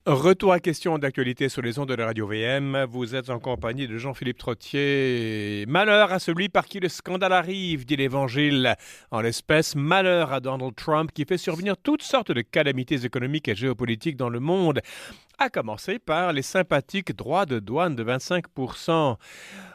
Retour à question d'actualité sur les ondes de la radio VM. Vous êtes en compagnie de Jean-Philippe Trottier. Malheur à celui par qui le scandale arrive, dit l'Évangile. En l'espèce, malheur à Donald Trump qui fait survenir toutes sortes de calamités économiques et géopolitiques dans le monde, à commencer par les sympathiques droits de douane de 25%.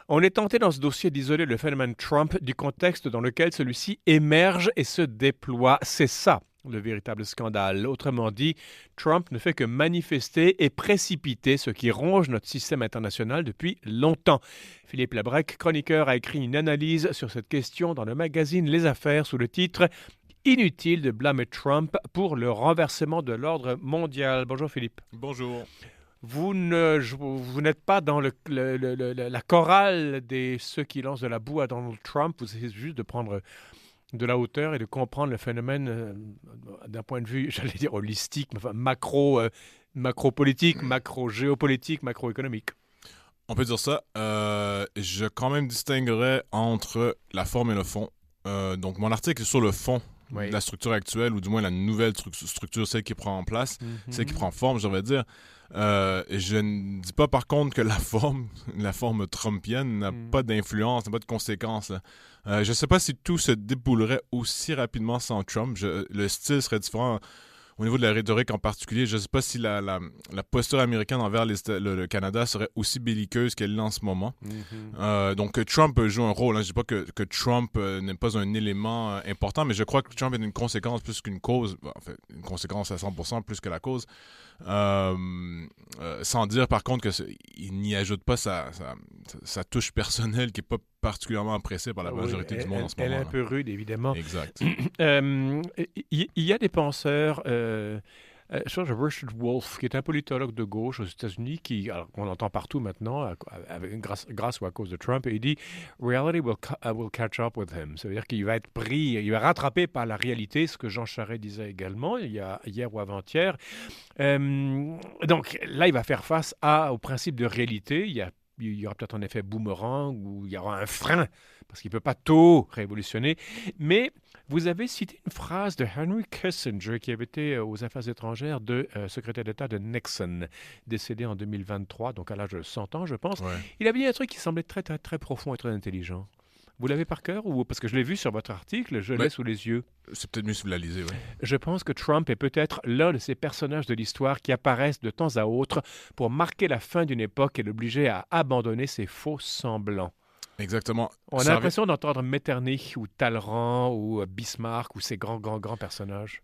On est tenté dans ce dossier d'isoler le phénomène Trump du contexte dans lequel celui-ci émerge et se déploie. C'est ça, le véritable scandale. Autrement dit, Trump ne fait que manifester et précipiter ce qui ronge notre système international depuis longtemps. Philippe Labrec, chroniqueur, a écrit une analyse sur cette question dans le magazine Les Affaires sous le titre « Inutile de blâmer Trump pour le renversement de l'ordre mondial ». Bonjour Philippe. Bonjour. Vous n'êtes pas dans la chorale de ceux qui lancent de la boue à Donald Trump. Vous essayez juste de prendre de la hauteur et de comprendre le phénomène d'un point de vue, j'allais dire holistique, mais enfin macro-politique, macro-géopolitique, macroéconomique. On peut dire ça. Je quand même distinguerais entre la forme et le fond. Donc, mon article est sur le fond de la structure actuelle, ou du moins la nouvelle structure, celle qui prend en place, celle qui prend forme, je devrais dire. Je ne dis pas par contre que la forme trumpienne n'a pas d'influence, n'a pas de conséquences. Je ne sais pas si tout se déboulerait aussi rapidement sans Trump. Le style serait différent au niveau de la rhétorique en particulier. Je ne sais pas si la posture américaine envers le Canada serait aussi belliqueuse qu'elle l'est en ce moment. Donc Trump joue un rôle. Je ne dis pas que Trump n'est pas un élément important, mais je crois que Trump est une conséquence plus qu'une cause. En fait, une conséquence à 100% plus que la cause. Sans dire par contre qu'il n'y ajoute pas sa touche personnelle qui n'est pas particulièrement appréciée par la majorité du monde en ce moment. Elle est un peu rude, évidemment. Exact. Il y a des penseurs, je pense Richard Wolff, qui est un politologue de gauche aux États-Unis, qu'on entend partout maintenant, grâce ou à cause de Trump, et il dit « Reality will catch up with him ». Ça veut dire qu'il va être pris, il va rattraper par la réalité, ce que Jean Charest disait également, hier ou avant-hier. Donc là, il va faire face au principe de réalité. Il y aura peut-être un effet boomerang ou il y aura un frein parce qu'il ne peut pas tout révolutionner. Mais vous avez cité une phrase de Henry Kissinger qui avait été aux Affaires étrangères de secrétaire d'État de Nixon, décédé en 2023, donc à l'âge de 100 ans, je pense. Ouais. Il avait dit un truc qui semblait très, très, très profond et très intelligent. Vous l'avez par cœur ou parce que je l'ai vu sur votre article, je l'ai sous les yeux. C'est peut-être mieux si vous la lisez, oui. Je pense que Trump est peut-être l'un de ces personnages de l'histoire qui apparaissent de temps à autre pour marquer la fin d'une époque et l'obliger à abandonner ses faux semblants. Exactement. On a l'impression d'entendre Metternich ou Talleyrand ou Bismarck ou ces grands personnages.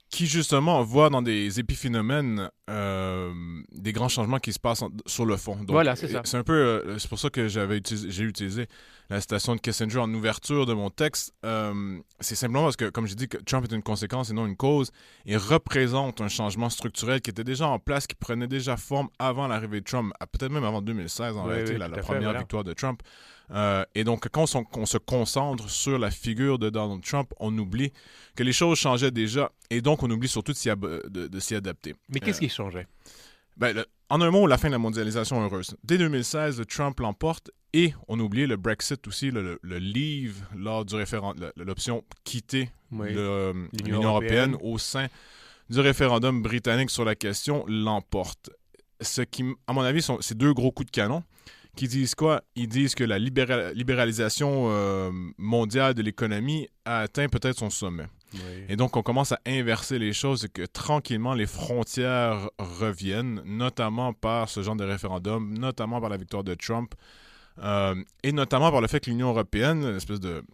Qui justement voit dans des épiphénomènes des grands changements qui se passent sur le fond. Donc, voilà, c'est ça. C'est un peu, c'est pour ça que j'ai utilisé la citation de Kissinger en ouverture de mon texte. C'est simplement parce que, comme j'ai dit, que Trump est une conséquence et non une cause, et représente un changement structurel qui était déjà en place, qui prenait déjà forme avant l'arrivée de Trump, peut-être même avant 2016 en réalité, la première victoire de Trump. Et donc, quand on se concentre sur la figure de Donald Trump, on oublie que les choses changeaient déjà, et donc on oublie surtout de s'y adapter. Mais qu'est-ce qui changeait? En un mot, la fin de la mondialisation heureuse. Dès 2016, Trump l'emporte, et on oublie le Brexit aussi, le leave lors du référendum, l'option quitter l'Union européenne au sein du référendum britannique sur la question l'emporte. Ce qui, à mon avis, c'est deux gros coups de canon. Qui disent quoi? Ils disent que la libéralisation mondiale de l'économie a atteint peut-être son sommet. Oui. Et donc, on commence à inverser les choses et que tranquillement, les frontières reviennent, notamment par ce genre de référendum, notamment par la victoire de Trump, et notamment par le fait que l'Union européenne, une espèce de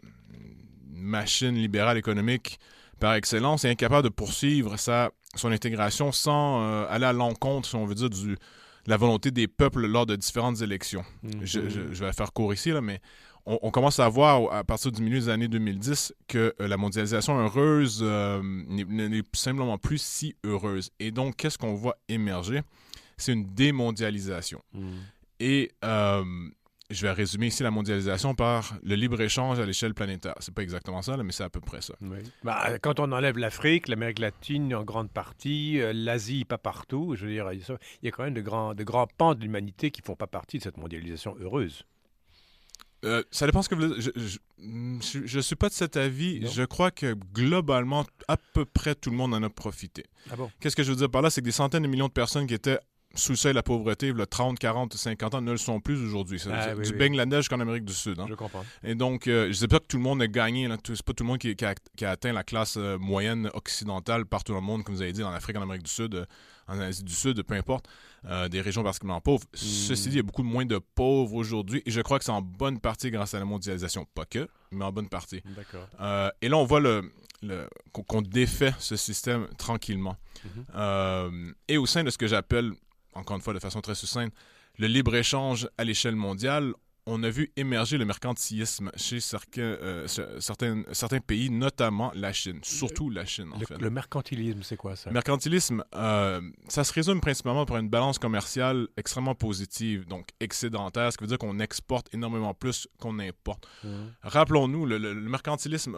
machine libérale économique par excellence, est incapable de poursuivre son intégration sans aller à l'encontre, si on veut dire, de la volonté des peuples lors de différentes élections. Je vais faire court ici, là, mais on commence à voir, à partir du milieu des années 2010, que la mondialisation heureuse n'est simplement plus si heureuse. Et donc, qu'est-ce qu'on voit émerger? C'est une démondialisation. Et je vais résumer ici la mondialisation par le libre-échange à l'échelle planétaire. C'est pas exactement ça, là, mais c'est à peu près ça. Oui. Quand on enlève l'Afrique, l'Amérique latine en grande partie, l'Asie pas partout, je veux dire, il y a quand même de grands pans de l'humanité qui font pas partie de cette mondialisation heureuse. Ça dépend ce que vous voulez dire. Je suis pas de cet avis. Non. Je crois que globalement, à peu près tout le monde en a profité. Ah bon? Qu'est-ce que je veux dire par là? C'est que des centaines de millions de personnes qui étaient sous le seuil de la pauvreté, il y a 30, 40, 50 ans, ne le sont plus aujourd'hui. Du Bangladesh jusqu'en Amérique du Sud. Hein? Je comprends. Et donc, je ne sais pas que tout le monde a gagné. C'est pas tout le monde qui a atteint la classe moyenne occidentale partout dans le monde, comme vous avez dit, en Afrique, en Amérique du Sud, en Asie du Sud, peu importe, des régions particulièrement pauvres. Ceci dit, il y a beaucoup moins de pauvres aujourd'hui et je crois que c'est en bonne partie grâce à la mondialisation. Pas que, mais en bonne partie. D'accord. Et là, on voit qu'on défait ce système tranquillement. Et au sein de ce que j'appelle, encore une fois de façon très succincte, le libre-échange à l'échelle mondiale, on a vu émerger le mercantilisme chez certains pays, notamment la Chine, surtout la Chine en fait. Le mercantilisme, c'est quoi ça? Le mercantilisme, ça se résume principalement par une balance commerciale extrêmement positive, donc excédentaire, ce qui veut dire qu'on exporte énormément plus qu'on importe. Rappelons-nous, le mercantilisme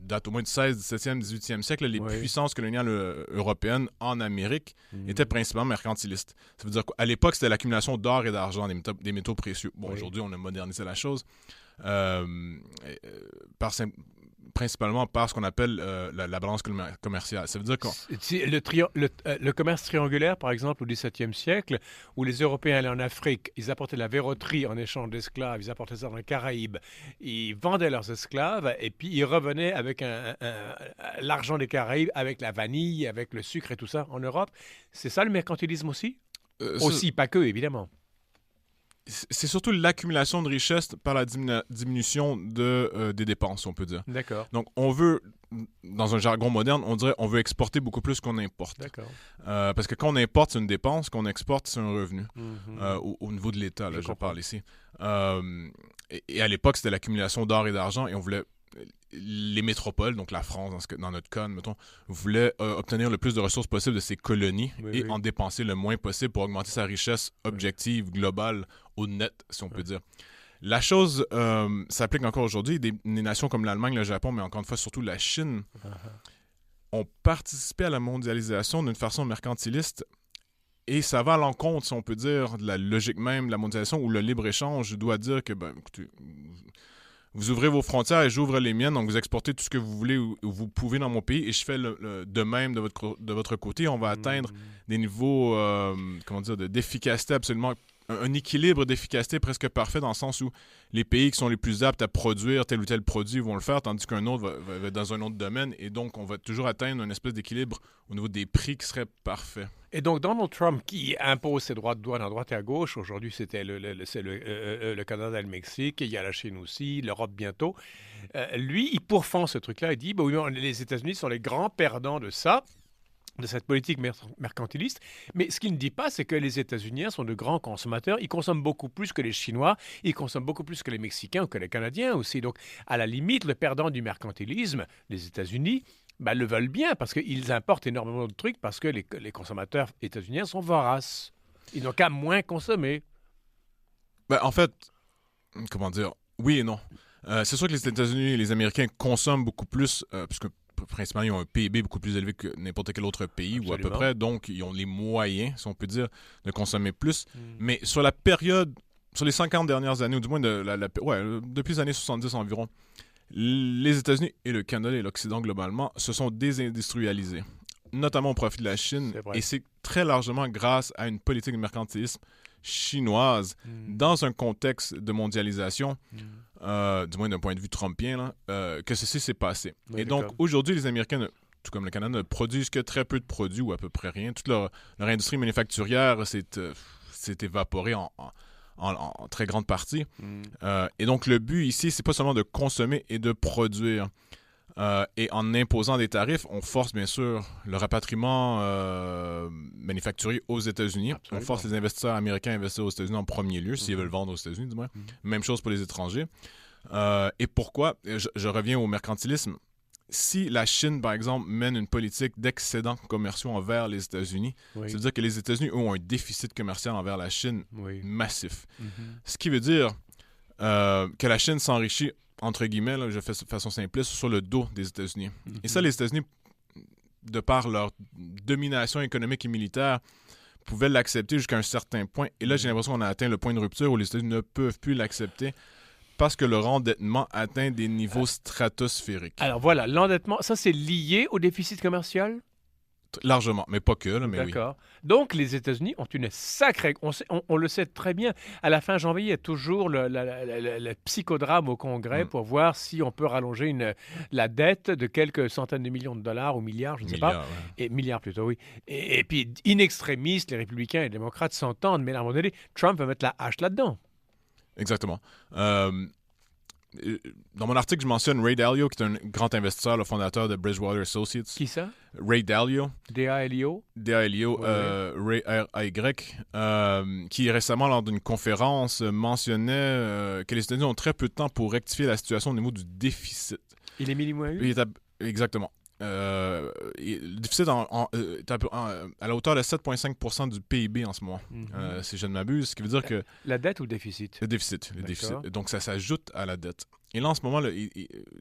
date au moins du 16, 17e, 18e siècle, les puissances coloniales européennes en Amérique étaient principalement mercantilistes. Ça veut dire qu'à l'époque, c'était l'accumulation d'or et d'argent, des métaux précieux. Bon, aujourd'hui, on a modernisé la chose. Principalement par ce qu'on appelle la balance commerciale. Ça veut dire le commerce triangulaire, par exemple, au XVIIe siècle, où les Européens allaient en Afrique, ils apportaient la verroterie en échange d'esclaves, ils apportaient ça dans les Caraïbes, ils vendaient leurs esclaves, et puis ils revenaient avec l'argent des Caraïbes, avec la vanille, avec le sucre et tout ça en Europe. C'est ça le mercantilisme aussi? Aussi, pas que, évidemment. C'est surtout l'accumulation de richesses par la diminution des dépenses, on peut dire. D'accord. Donc, on veut, dans un jargon moderne, on dirait on veut exporter beaucoup plus qu'on importe. D'accord. Parce que quand on importe, c'est une dépense, qu'on exporte, c'est un revenu. Au niveau de l'État, là, je parle ici. Et à l'époque, c'était l'accumulation d'or et d'argent, et on voulait... Les métropoles, donc la France, dans notre cas, mettons, voulait obtenir le plus de ressources possibles de ses colonies en dépenser le moins possible pour augmenter sa richesse objective, globale, au net, si on peut dire. La chose s'applique encore aujourd'hui. Des nations comme l'Allemagne, le Japon, mais encore une fois, surtout la Chine, ont participé à la mondialisation d'une façon mercantiliste. Et ça va à l'encontre, si on peut dire, de la logique même de la mondialisation où le libre-échange doit dire que, écoutez... Vous ouvrez vos frontières et j'ouvre les miennes, donc vous exportez tout ce que vous voulez ou vous pouvez dans mon pays et je fais de même de votre côté. On va atteindre des niveaux d'efficacité absolument, un équilibre d'efficacité presque parfait dans le sens où les pays qui sont les plus aptes à produire tel ou tel produit vont le faire, tandis qu'un autre va être dans un autre domaine et donc on va toujours atteindre une espèce d'équilibre au niveau des prix qui serait parfait. Et donc, Donald Trump, qui impose ses droits de douane à droite et à gauche, aujourd'hui, c'était le Canada et le Mexique, il y a la Chine aussi, l'Europe bientôt. Lui, il pourfend ce truc-là. Il dit, oui, les États-Unis sont les grands perdants de ça, de cette politique mercantiliste. Mais ce qu'il ne dit pas, c'est que les États-Unis sont de grands consommateurs. Ils consomment beaucoup plus que les Chinois, ils consomment beaucoup plus que les Mexicains ou que les Canadiens aussi. Donc, à la limite, le perdant du mercantilisme, les États-Unis, le veulent bien parce qu'ils importent énormément de trucs parce que les consommateurs états-uniens sont voraces. Ils n'ont qu'à moins consommer. En fait, comment dire, oui et non. C'est sûr que les États-Unis et les Américains consomment beaucoup plus parce que principalement, ils ont un PIB beaucoup plus élevé que n'importe quel autre pays. Absolument. Ou à peu près. Donc, ils ont les moyens, si on peut dire, de consommer plus. Mais sur la période, sur les 50 dernières années, ou du moins depuis les années 70 environ, les États-Unis et le Canada et l'Occident globalement se sont désindustrialisés, notamment au profit de la Chine. Et c'est très largement grâce à une politique de mercantilisme chinoise dans un contexte de mondialisation, du moins d'un point de vue trumpien, que ceci s'est passé. Oui, et donc, aujourd'hui, les Américains, tout comme le Canada, ne produisent que très peu de produits ou à peu près rien. Toute leur industrie manufacturière s'est évaporée en très grande partie. Et donc, le but ici, c'est pas seulement de consommer et de produire. Et en imposant des tarifs, on force bien sûr le rapatriement manufacturier aux États-Unis. Absolument. On force les investisseurs américains à investir aux États-Unis en premier lieu, s'ils veulent vendre aux États-Unis, du moins. Même chose pour les étrangers. Et pourquoi? Je reviens au mercantilisme. Si la Chine, par exemple, mène une politique d'excédents commerciaux envers les États-Unis, ça veut dire que les États-Unis ont un déficit commercial envers la Chine massif. Ce qui veut dire que la Chine s'enrichit, entre guillemets, là, je fais de façon simpliste, sur le dos des États-Unis. Et ça, les États-Unis, de par leur domination économique et militaire, pouvaient l'accepter jusqu'à un certain point. Et là, j'ai l'impression qu'on a atteint le point de rupture où les États-Unis ne peuvent plus l'accepter parce que leur endettement atteint des niveaux stratosphériques. Alors voilà, l'endettement, ça c'est lié au déficit commercial? Largement, mais pas que, là, mais oui. D'accord. Donc, les États-Unis ont une sacrée... On le sait très bien. À la fin janvier, il y a toujours le psychodrame au Congrès pour voir si on peut rallonger la dette de quelques centaines de millions de dollars ou milliards, je ne sais pas. Ouais. Et milliards plutôt, oui. Et puis, in extremis, les républicains et les démocrates s'entendent, mais à un moment donné, Trump va mettre la hache là-dedans. Exactement. Dans mon article, je mentionne Ray Dalio, qui est un grand investisseur, le fondateur de Bridgewater Associates. Qui ça? Ray Dalio. D-A-L-I-O? D-A-L-I-O, Ray R-A-Y, qui récemment, lors d'une conférence, mentionnait que les États-Unis ont très peu de temps pour rectifier la situation au niveau du déficit. Il est minimum. Exactement. Le déficit est à la hauteur de 7,5% du PIB en ce moment, si je ne m'abuse, ce qui veut dire que... La dette ou le déficit? Le déficit. Donc, ça s'ajoute à la dette. Et là, en ce moment,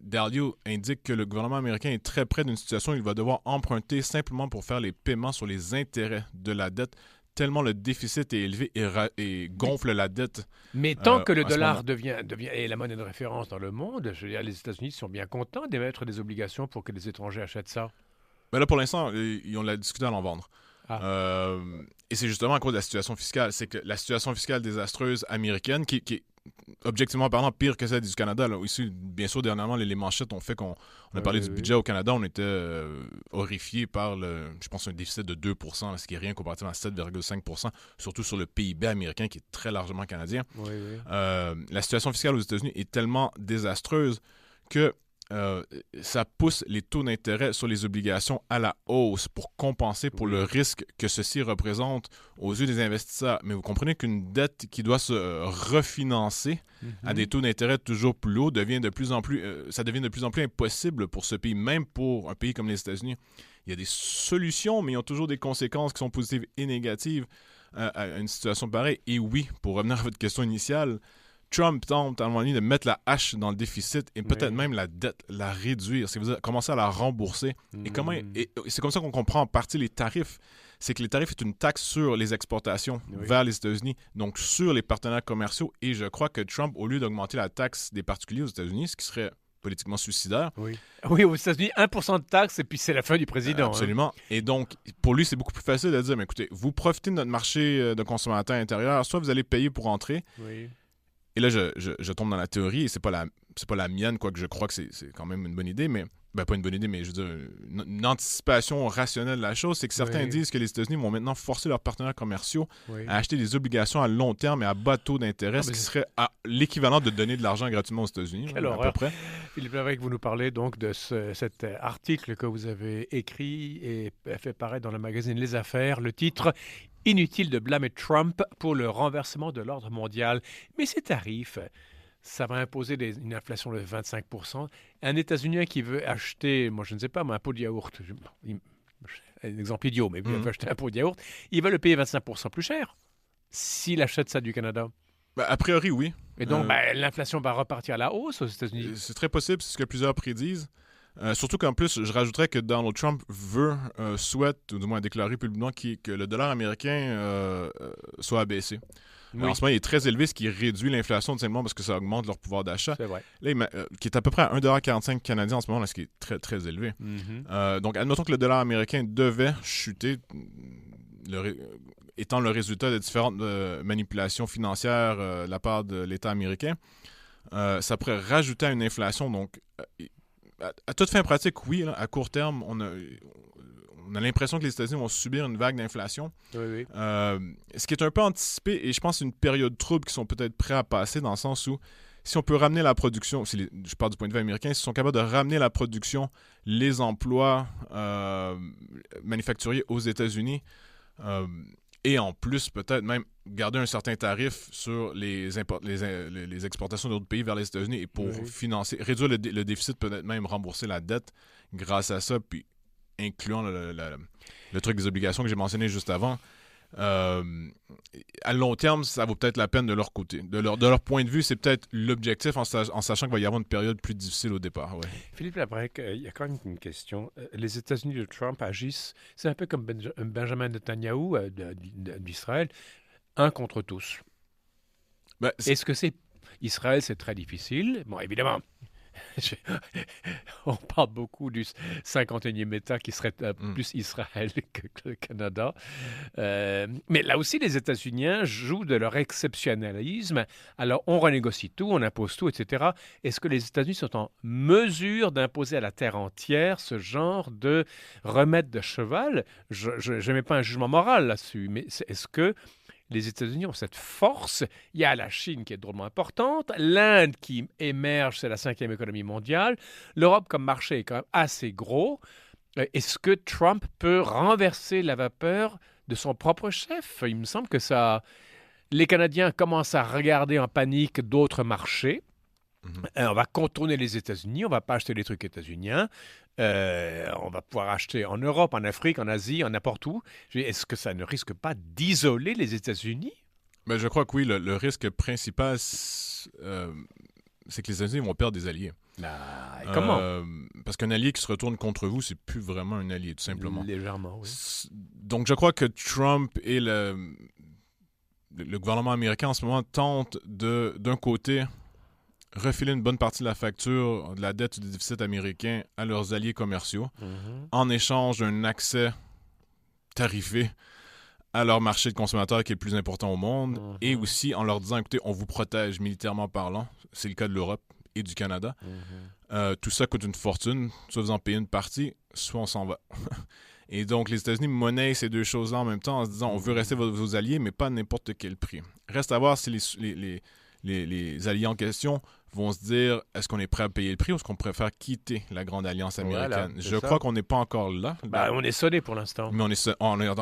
Dalio indique que le gouvernement américain est très près d'une situation où il va devoir emprunter simplement pour faire les paiements sur les intérêts de la dette, tellement le déficit est élevé et gonfle la dette. Mais tant que le dollar devient est la monnaie de référence dans le monde, je veux dire, les États-Unis sont bien contents d'émettre des obligations pour que les étrangers achètent ça. Ben là, pour l'instant, ils ont discuté à l'en vendre. Et c'est justement à cause de la situation fiscale. C'est que la situation fiscale désastreuse américaine, qui est objectivement parlant pire que celle du Canada. Là. Ici, bien sûr, dernièrement, les manchettes ont fait qu'on a parlé du budget au Canada. On était horrifiés par, je pense, un déficit de 2%, là, ce qui n'est rien comparativement à 7,5%, surtout sur le PIB américain qui est très largement canadien. La situation fiscale aux États-Unis est tellement désastreuse que ça pousse les taux d'intérêt sur les obligations à la hausse pour compenser pour le risque que ceci représente aux yeux des investisseurs. Mais vous comprenez qu'une dette qui doit se refinancer à des taux d'intérêt toujours plus hauts devient de plus en plus impossible pour ce pays, même pour un pays comme les États-Unis. Il y a des solutions, mais ils ont toujours des conséquences qui sont positives et négatives à une situation pareille. Et oui, pour revenir à votre question initiale, Trump tente à un moment donné de mettre la hache dans le déficit et peut-être même la dette, la réduire, c'est-à-dire commencer à la rembourser. Et c'est comme ça qu'on comprend en partie les tarifs. C'est que les tarifs est une taxe sur les exportations vers les États-Unis, donc sur les partenaires commerciaux. Et je crois que Trump, au lieu d'augmenter la taxe des particuliers aux États-Unis, ce qui serait politiquement suicidaire. Oui, aux États-Unis, 1% de taxe et puis c'est la fin du président. Absolument. Et donc, pour lui, c'est beaucoup plus facile de dire, mais écoutez, vous profitez de notre marché de consommateurs intérieur, soit vous allez payer pour entrer. Et là, je tombe dans la théorie, et c'est pas la mienne, quoique je crois que c'est quand même une bonne idée, mais pas une bonne idée, mais je veux dire, une anticipation rationnelle de la chose, c'est que certains disent que les États-Unis vont maintenant forcer leurs partenaires commerciaux à acheter des obligations à long terme et à bas taux d'intérêt, ce qui serait l'équivalent de donner de l'argent gratuitement aux États-Unis, à peu près. Philippe Lévesque, vous nous parlez donc de cet article que vous avez écrit et fait paraître dans le magazine Les Affaires, le titre « Inutile de blâmer Trump pour le renversement de l'ordre mondial ». Mais ces tarifs, ça va imposer une inflation de 25%. Un États-Unien qui veut acheter, moi je ne sais pas, un pot de yaourt, un exemple idiot, mais il veut acheter un pot de yaourt, il va le payer 25% plus cher s'il achète ça du Canada. A priori, oui. Et donc, l'inflation va repartir à la hausse aux États-Unis. C'est très possible, c'est ce que plusieurs prédisent. Surtout qu'en plus, je rajouterais que Donald Trump souhaite, ou du moins a déclaré publiquement, que le dollar américain soit abaissé. En ce moment, il est très élevé, ce qui réduit l'inflation simplement parce que ça augmente leur pouvoir d'achat. C'est vrai. Là, qui est à peu près à 1,45$ canadien en ce moment, là, ce qui est très, très élevé. Donc, admettons que le dollar américain devait chuter, étant le résultat de différentes manipulations financières de la part de l'État américain. Ça pourrait rajouter à une inflation. Donc, à toute fin pratique, oui, là, à court terme, on a l'impression que les États-Unis vont subir une vague d'inflation. Ce qui est un peu anticipé, et je pense une période trouble qui sont peut-être prêts à passer, dans le sens où si on peut ramener la production, je parle du point de vue américain, s'ils sont capables de ramener la production, les emplois manufacturiers aux États-Unis, et en plus, peut-être même garder un certain tarif sur les exportations d'autres pays vers les États-Unis et pour réduire le déficit, peut-être même rembourser la dette grâce à ça, puis incluant le truc des obligations que j'ai mentionné juste avant. À long terme, ça vaut peut-être la peine de leur côté. De leur point de vue, c'est peut-être l'objectif en sachant qu'il va y avoir une période plus difficile au départ. Ouais. Philippe Labrec, il y a quand même une question. Les États-Unis de Trump agissent, c'est un peu comme Benjamin Netanyahou d'Israël, un contre tous. Ben, Est-ce que c'est... Israël, c'est très difficile. Bon, évidemment, on parle beaucoup du 51e État qui serait plus Israël que le Canada. Mais là aussi, les États-Unis jouent de leur exceptionnalisme. Alors, on renégocie tout, on impose tout, etc. Est-ce que les États-Unis sont en mesure d'imposer à la terre entière ce genre de remède de cheval? Je n'ai pas un jugement moral là-dessus, mais est-ce que les États-Unis ont cette force? Il y a la Chine qui est drôlement importante, l'Inde qui émerge, c'est la 5e économie mondiale, l'Europe comme marché est quand même assez gros. Est-ce que Trump peut renverser la vapeur de son propre chef? Il me semble que ça... Les Canadiens commencent à regarder en panique d'autres marchés. On va contourner les États-Unis, on ne va pas acheter des trucs états-uniens. On va pouvoir acheter en Europe, en Afrique, en Asie, en n'importe où. Est-ce que ça ne risque pas d'isoler les États-Unis? Ben, je crois que oui, le risque principal, c'est que les États-Unis vont perdre des alliés. Comment? Parce qu'un allié qui se retourne contre vous, c'est plus vraiment un allié, tout simplement. Légèrement, oui. Donc, je crois que Trump et le gouvernement américain en ce moment tentent d'un côté refiler une bonne partie de la facture de la dette ou du déficit américain à leurs alliés commerciaux en échange d'un accès tarifé à leur marché de consommateurs qui est le plus important au monde et aussi en leur disant, écoutez, on vous protège militairement parlant. C'est le cas de l'Europe et du Canada. Tout ça coûte une fortune. Soit vous en payez une partie, soit on s'en va. Et donc, les États-Unis monnaient ces deux choses-là en même temps en se disant, on veut rester vos alliés, mais pas à n'importe quel prix. Reste à voir si les alliés en question vont se dire, est-ce qu'on est prêt à payer le prix ou est-ce qu'on préfère quitter la grande alliance américaine? Voilà, je crois qu'on n'est pas encore là. On est sonné pour l'instant. Mais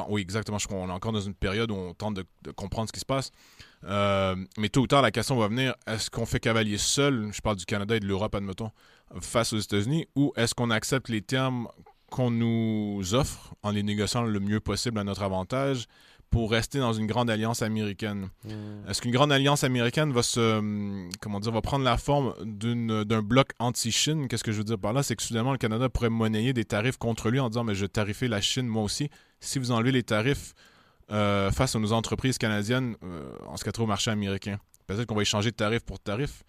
oui, exactement. Je crois qu'on est encore dans une période où on tente de comprendre ce qui se passe. Mais tôt ou tard, la question va venir, est-ce qu'on fait cavalier seul, je parle du Canada et de l'Europe, admettons, face aux États-Unis, ou est-ce qu'on accepte les termes qu'on nous offre en les négociant le mieux possible à notre avantage pour rester dans une grande alliance américaine? Est-ce qu'une grande alliance américaine va prendre la forme d'un bloc anti-Chine? Qu'est-ce que je veux dire par là? C'est que soudainement, le Canada pourrait monnayer des tarifs contre lui en disant, mais je vais tarifer la Chine moi aussi. Si vous enlevez les tarifs face à nos entreprises canadiennes en ce qui a trait au marché américain, peut-être qu'on va échanger de tarif pour tarif.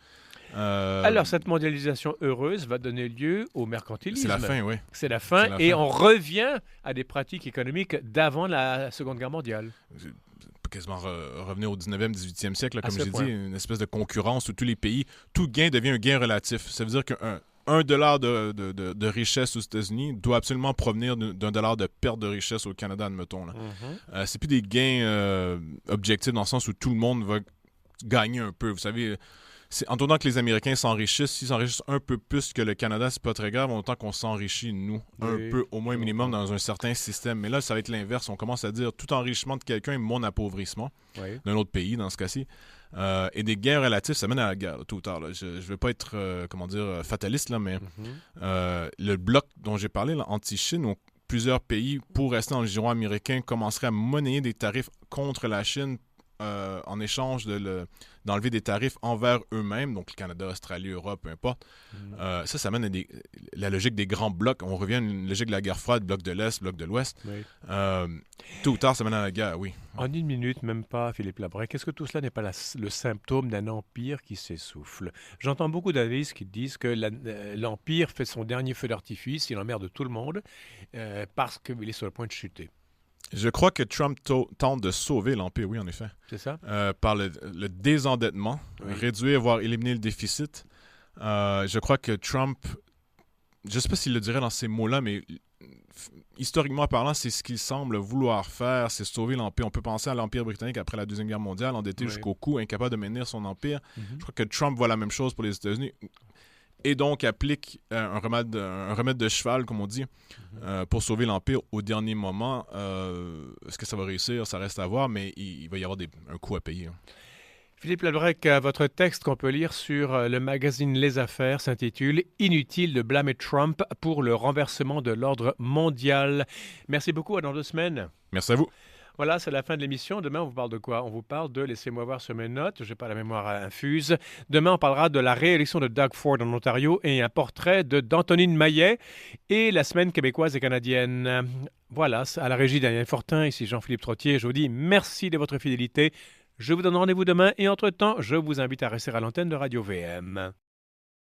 Alors, cette mondialisation heureuse va donner lieu au mercantilisme. C'est la fin, oui. C'est la fin, et on revient à des pratiques économiques d'avant la Seconde Guerre mondiale. Quasiment revenir au 19e, 18e siècle, là, comme j'ai dit, une espèce de concurrence où tous les pays, tout gain devient un gain relatif. Ça veut dire qu'un $1 de richesse aux États-Unis doit absolument provenir d'un dollar de perte de richesse au Canada, admettons. Là. C'est plus des gains objectifs dans le sens où tout le monde va gagner un peu. Vous savez, en tant que les Américains s'enrichissent, s'ils s'enrichissent un peu plus que le Canada, c'est pas très grave, en tant qu'on s'enrichit, nous, un peu, au moins minimum, dans un certain système. Mais là, ça va être l'inverse. On commence à dire tout enrichissement de quelqu'un est mon appauvrissement d'un autre pays, dans ce cas-ci. Et des gains relatifs, ça mène à la guerre, là, tôt ou tard. Là. Je ne veux pas être, fataliste, là, mais le bloc dont j'ai parlé, là, anti-Chine, où plusieurs pays, pour rester dans le giron américain, commenceraient à monnayer des tarifs contre la Chine en échange d'enlever des tarifs envers eux-mêmes, donc le Canada, Australie, Europe, peu importe. Ça mène à la logique des grands blocs. On revient à une logique de la guerre froide, bloc de l'Est, bloc de l'Ouest. Oui. Tôt ou tard, ça mène à la guerre, oui. En une minute, même pas, Philippe Labrec, est-ce que tout cela n'est pas le symptôme d'un empire qui s'essouffle? J'entends beaucoup d'analystes qui disent que l'empire fait son dernier feu d'artifice, il emmerde tout le monde, parce qu'il est sur le point de chuter. Je crois que Trump tente de sauver l'Empire, oui, en effet. C'est ça? Par le désendettement, réduire, voire éliminer le déficit. Je crois que Trump, je ne sais pas s'il le dirait dans ces mots-là, mais historiquement parlant, c'est ce qu'il semble vouloir faire, c'est sauver l'Empire. On peut penser à l'Empire britannique après la Deuxième Guerre mondiale, endetté jusqu'au cou, incapable de maintenir son empire. Je crois que Trump voit la même chose pour les États-Unis. Et donc applique un remède de cheval, comme on dit, pour sauver l'Empire au dernier moment. Est-ce que ça va réussir? Ça reste à voir, mais il va y avoir un coût à payer. Philippe Labrec, votre texte qu'on peut lire sur le magazine Les Affaires s'intitule « Inutile de blâmer Trump pour le renversement de l'ordre mondial ». Merci beaucoup, à dans 2 semaines. Merci à vous. Voilà, c'est la fin de l'émission. Demain, on vous parle de quoi? On vous parle de, laissez-moi voir sur mes notes, j'ai pas la mémoire infuse. Demain, on parlera de la réélection de Doug Ford en Ontario et un portrait d'Antonine Maillet et la semaine québécoise et canadienne. Voilà, à la régie Daniel Fortin, ici Jean-Philippe Trottier. Je vous dis merci de votre fidélité. Je vous donne rendez-vous demain et entre-temps, je vous invite à rester à l'antenne de Radio VM.